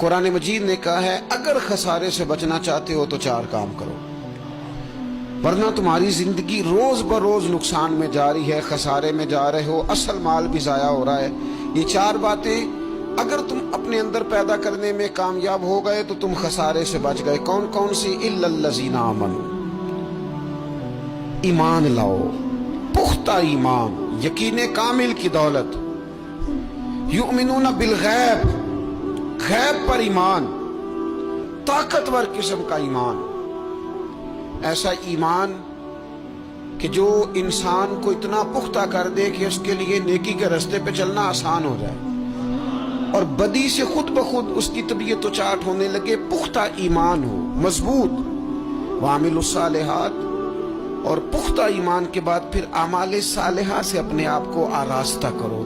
قرآن مجید نے کہا ہے اگر خسارے سے بچنا چاہتے ہو تو 4 کام کرو، ورنہ تمہاری زندگی روز بروز نقصان میں جا رہی ہے، خسارے میں جا رہے ہو، اصل مال بھی ضائع ہو رہا ہے۔ یہ 4 باتیں اگر تم اپنے اندر پیدا کرنے میں کامیاب ہو گئے تو تم خسارے سے بچ گئے۔ کون کون سی؟ الا الذین آمنوا، ایمان لاؤ، پختہ ایمان، یقین کامل کی دولت، یؤمنون بالغیب، غیب پر ایمان، طاقتور قسم کا ایمان، ایسا ایمان کہ جو انسان کو اتنا پختہ کر دے کہ اس کے لیے نیکی کے راستے پہ چلنا آسان ہو جائے اور بدی سے خود بخود اس کی طبیعت چاٹ ہونے لگے۔ پختہ ایمان ہو، مضبوط، وعاملوا الصالحات، اور پختہ ایمان کے بعد پھر اعمال صالحہ سے اپنے آپ کو آراستہ کرو۔